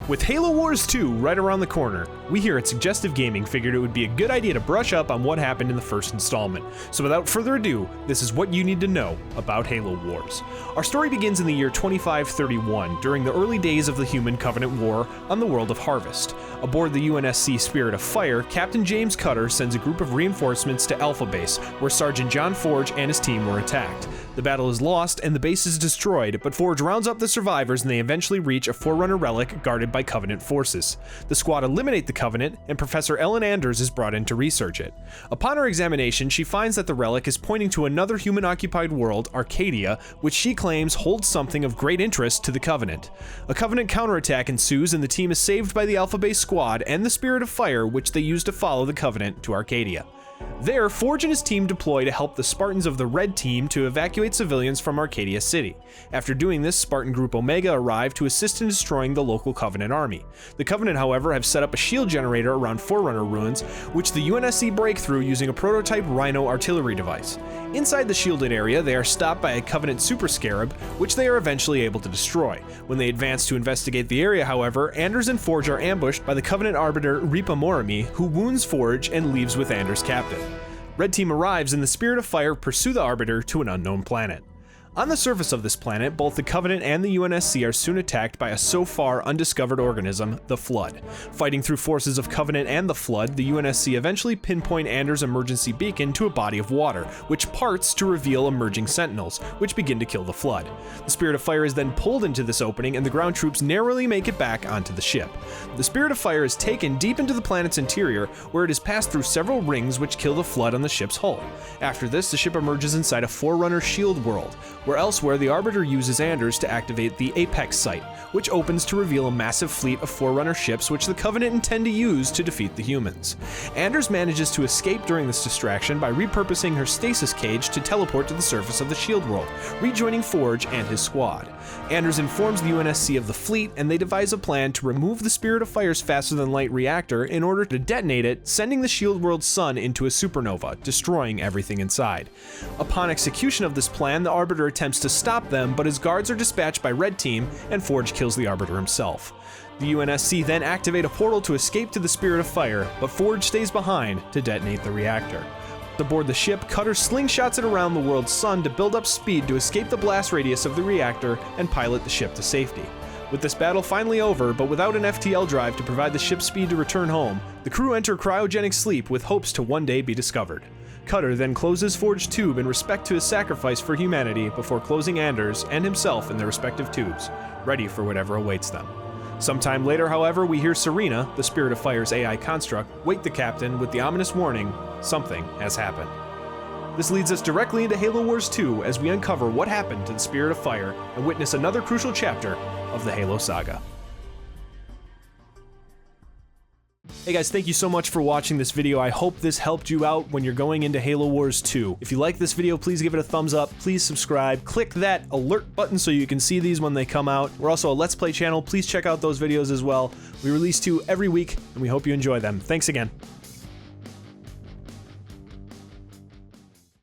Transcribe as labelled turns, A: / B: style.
A: With Halo Wars 2 right around the corner, we here at Suggestive Gaming figured it would be a good idea to brush up on what happened in the first installment. So without further ado, this is what you need to know about Halo Wars. Our story begins in the year 2531, during the early days of the Human Covenant War on the world of Harvest. Aboard the UNSC Spirit of Fire, Captain James Cutter sends a group of reinforcements to Alpha Base, where Sergeant John Forge and his team were attacked. The battle is lost and the base is destroyed, but Forge rounds up the survivors and they eventually reach a Forerunner relic guarded by Covenant forces. The squad eliminate the Covenant, and Professor Ellen Anders is brought in to research it. Upon her examination, she finds that the relic is pointing to another human-occupied world, Arcadia, which she claims holds something of great interest to the Covenant. A Covenant counterattack ensues and the team is saved by the Alpha Base squad and the Spirit of Fire, which they use to follow the Covenant to Arcadia. There, Forge and his team deploy to help the Spartans of the Red Team to evacuate civilians from Arcadia City. After doing this, Spartan Group Omega arrive to assist in destroying the local Covenant army. The Covenant, however, have set up a shield generator around Forerunner ruins, which the UNSC break through using a prototype Rhino artillery device. Inside the shielded area, they are stopped by a Covenant Super Scarab, which they are eventually able to destroy. When they advance to investigate the area, however, Anders and Forge are ambushed by the Covenant Arbiter Ripa Morimi, who wounds Forge and leaves with Anders captive. Red Team arrives and the Spirit of Fire pursue the Arbiter to an unknown planet. On the surface of this planet, both the Covenant and the UNSC are soon attacked by a so far undiscovered organism, the Flood. Fighting through forces of Covenant and the Flood, the UNSC eventually pinpoint Anders' emergency beacon to a body of water, which parts to reveal emerging sentinels, which begin to kill the Flood. The Spirit of Fire is then pulled into this opening and the ground troops narrowly make it back onto the ship. The Spirit of Fire is taken deep into the planet's interior, where it is passed through several rings which kill the Flood on the ship's hull. After this, the ship emerges inside a Forerunner shield world, where elsewhere the Arbiter uses Anders to activate the Apex site, which opens to reveal a massive fleet of Forerunner ships which the Covenant intend to use to defeat the humans. Anders manages to escape during this distraction by repurposing her stasis cage to teleport to the surface of the shield world, rejoining Forge and his squad. Anders informs the UNSC of the fleet, and they devise a plan to remove the Spirit of Fire's faster-than-light reactor in order to detonate it, sending the shield world's sun into a supernova, destroying everything inside. Upon execution of this plan, the Arbiter attempts to stop them, but his guards are dispatched by Red Team, and Forge kills the Arbiter himself. The UNSC then activate a portal to escape to the Spirit of Fire, but Forge stays behind to detonate the reactor. Aboard the ship, Cutter slingshots it around the world's sun to build up speed to escape the blast radius of the reactor and pilot the ship to safety. With this battle finally over, but without an FTL drive to provide the ship speed to return home, the crew enter cryogenic sleep with hopes to one day be discovered. Cutter then closes Forge's tube in respect to his sacrifice for humanity before closing Anders and himself in their respective tubes, ready for whatever awaits them. Sometime later, however, we hear Serena, the Spirit of Fire's AI construct, wake the captain with the ominous warning, something has happened. This leads us directly into Halo Wars 2 as we uncover what happened to the Spirit of Fire and witness another crucial chapter of the Halo saga. Hey guys, thank you so much for watching this video. I hope this helped you out when you're going into Halo Wars 2. If you like this video, please give it a thumbs up, please subscribe, click that alert button so you can see these when they come out. We're also a Let's Play channel, please check out those videos as well. We release 2 every week, and we hope you enjoy them. Thanks again.